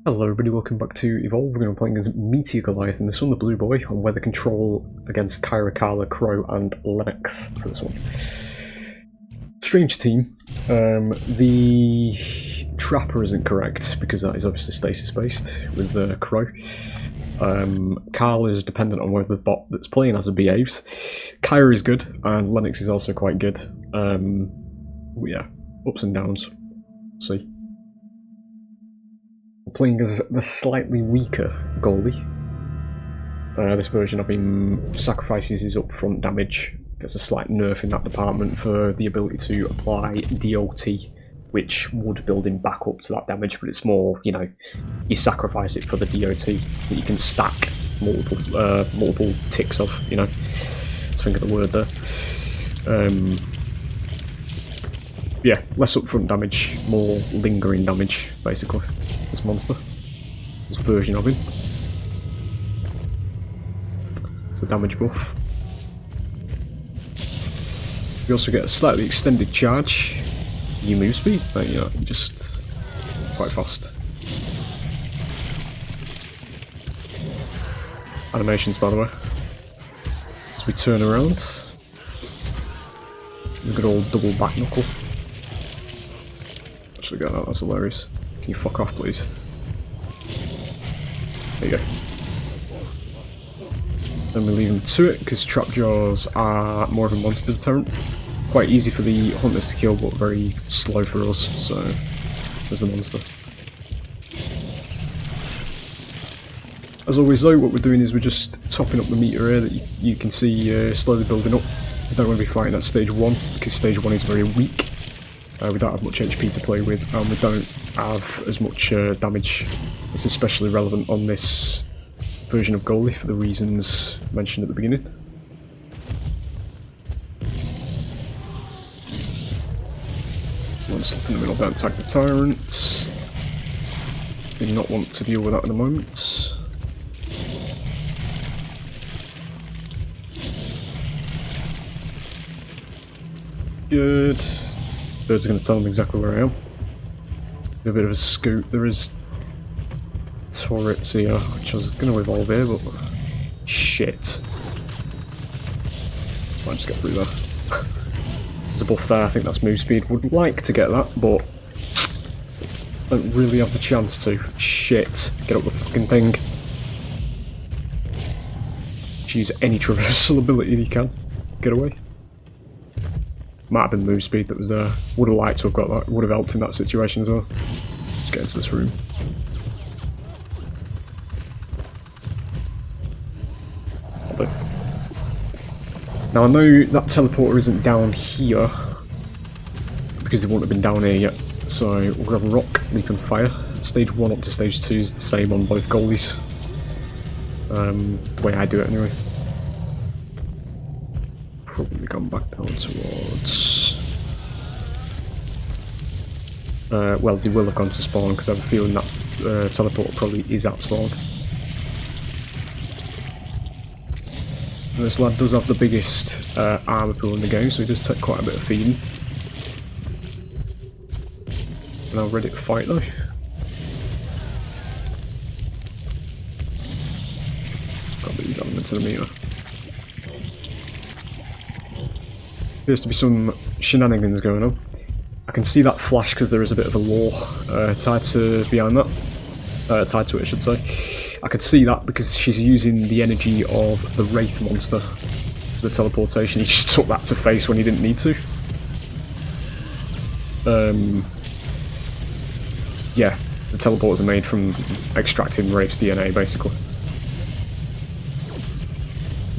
Hello everybody, welcome back to Evolve. We're going to be playing as Meteor Goliath in this one, the blue boy, on weather control against Kyra, Carla, Crow and Lennox for this one. Strange team. The Trapper isn't correct, because that is obviously stasis based with Crow. Carla is dependent on whether the bot that's playing as it behaves. Kyra is good, and Lennox is also quite good. Yeah, ups and downs. See. Playing as the slightly weaker goalie. This version of him sacrifices his upfront damage, gets a slight nerf in that department for the ability to apply DOT, which would build him back up to that damage, but it's more, you know, you sacrifice it for the DOT that you can stack multiple ticks of, you know. Let's think of the word there. Yeah, less upfront damage, more lingering damage, basically. This monster, this version of him. It's a damage buff. You also get a slightly extended charge. You move speed, but you know, just quite fast. Animations, by the way. As we turn around, a good old double back knuckle. Actually, got that. That's hilarious. Can you fuck off, please? There you go. Then we leave him to it, because trapjaws are more of a monster deterrent. Quite easy for the hunters to kill, but very slow for us, so there's the monster. As always though, what we're doing is we're just topping up the meter here that you can see slowly building up. We don't want to be fighting at stage 1, because stage 1 is very weak. We don't have much HP to play with, and we don't have as much damage. It's especially relevant on this version of goalie for the reasons mentioned at the beginning. One slip in the middle, don't tag the tyrant. Do not want to deal with that in a moment. Good. Birds are going to tell them exactly where I am. A bit of a scoot. There is turrets here, which I was going to evolve here, but shit. Might just get through there. There's a buff there. I think that's move speed. Would like to get that, but don't really have the chance to. Shit. Get up the fucking thing. Use any traversal ability you can. Get away. Might have been move speed that was there. Would have liked to have got that. Would have helped in that situation as well. Let's get into this room. Now I know that teleporter isn't down here because it wouldn't have been down here yet. So we'll grab a rock, leap and fire. Stage 1 up to stage 2 is the same on both goalies. The way I do it anyway. Probably come back down towards... well, they will have gone to spawn, because I have a feeling that teleporter probably is at spawn. And this lad does have the biggest armor pool in the game, so he does take quite a bit of feeding. Now ready to fight though. Got these elements in the meter. Appears to be some shenanigans going on. I can see that flash because there is a bit of a lore tied to behind that. Tied to it, I should say. I could see that because she's using the energy of the Wraith monster. The teleportation, he just took that to face when he didn't need to. Yeah, the teleporters are made from extracting Wraith's DNA, basically.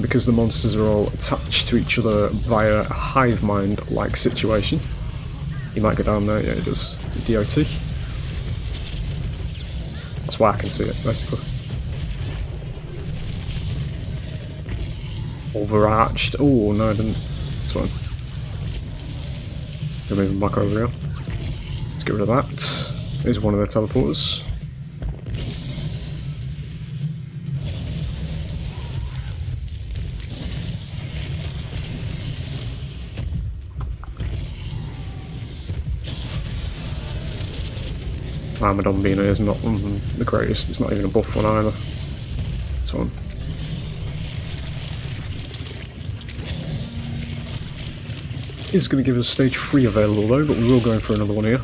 Because the monsters are all attached to each other via a hive mind-like situation. You might go down there, yeah it does. DOT. That's why I can see it, basically. Overarched. Oh no, I didn't. It's fine. Gonna move them back over here. Let's get rid of that. There's one of their teleporters. Armoured on Dino is not the greatest, it's not even a buff one either. This one. Is going to give us stage 3 available though, but we will go in for another one here.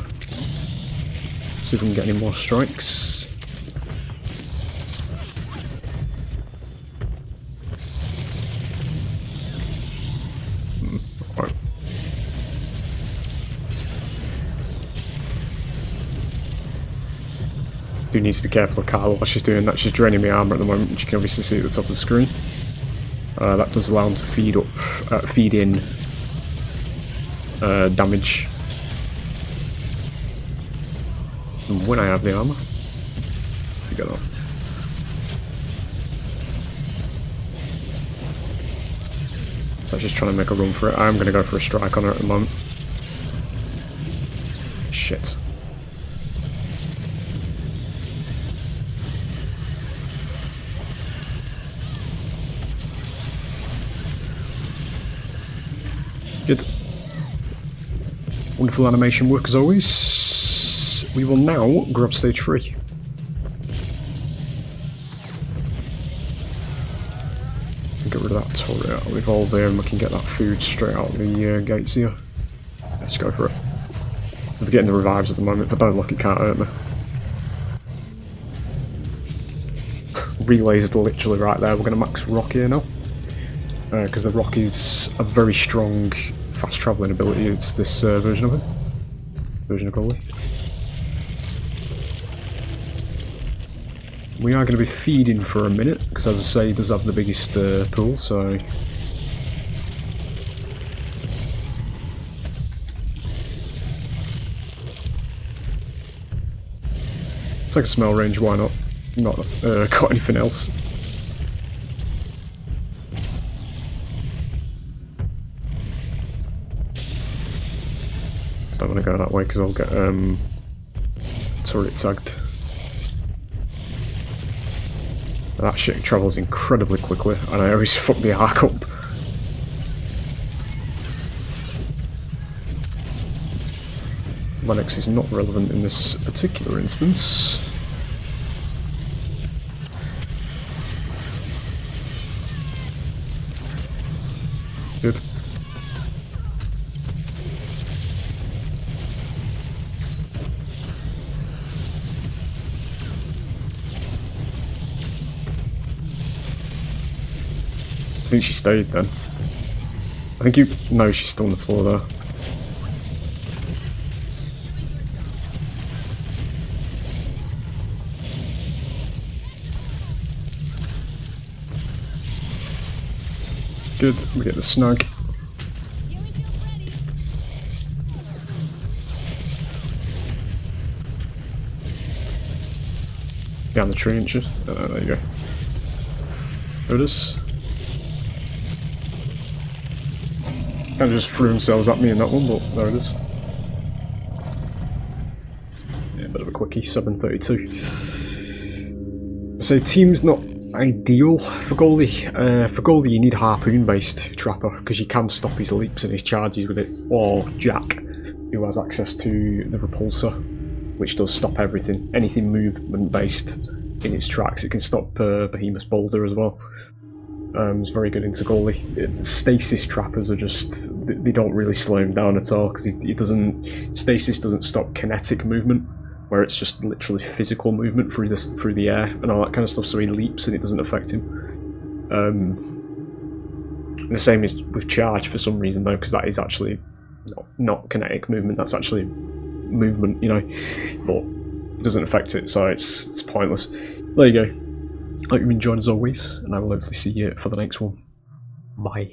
See if we can get any more strikes. Right. Do need to be careful of Carla while she's doing that. She's draining my armour at the moment, which you can obviously see at the top of the screen. That does allow him to feed in damage. And when I have the armour, you get that. So I was just trying to make a run for it. I'm going to go for a strike on her at the moment. Shit. Good. Wonderful animation work as always. We will now grab stage 3. Get rid of that turret out of the evolve there and we can get that food straight out of the gates here. Let's go for it. We're getting the revives at the moment. If I don't look, it can't hurt me. Relay is literally right there. We're going to max rock here now. Because the rock is a very strong fast travelling ability. It's this version of it. Version of Goliath. We are going to be feeding for a minute, because as I say, it does have the biggest pool, so... It's like a smell range, why not? Not got anything else. Don't want to go that way because I'll get turret tagged. That shit travels incredibly quickly and I always fuck the arc up. Lennox is not relevant in this particular instance. Good. I think she stayed then. I think you... No, she's still on the floor there. Good, we get the snag. Down the tree, ain't she? There you go. There it is. Kind of just threw themselves at me in that one, but there it is. Yeah, a bit of a quickie, 732. So team's not ideal for goalie. For goalie you need harpoon-based trapper, because you can stop his leaps and his charges with it, or Jack, who has access to the repulsor, which does stop everything. Anything movement-based in its tracks. It can stop Behemoth's boulder as well. It's very good into goalie. Stasis trappers are just, they don't really slow him down at all, because it doesn't, stasis doesn't stop kinetic movement, where it's just literally physical movement through the air and all that kind of stuff, so he leaps and it doesn't affect him. The same is with charge for some reason though, because that is actually not kinetic movement, that's actually movement, you know, but it doesn't affect it, so it's pointless. There you go. Hope you've enjoyed as always, and I will hopefully see you for the next one. Bye.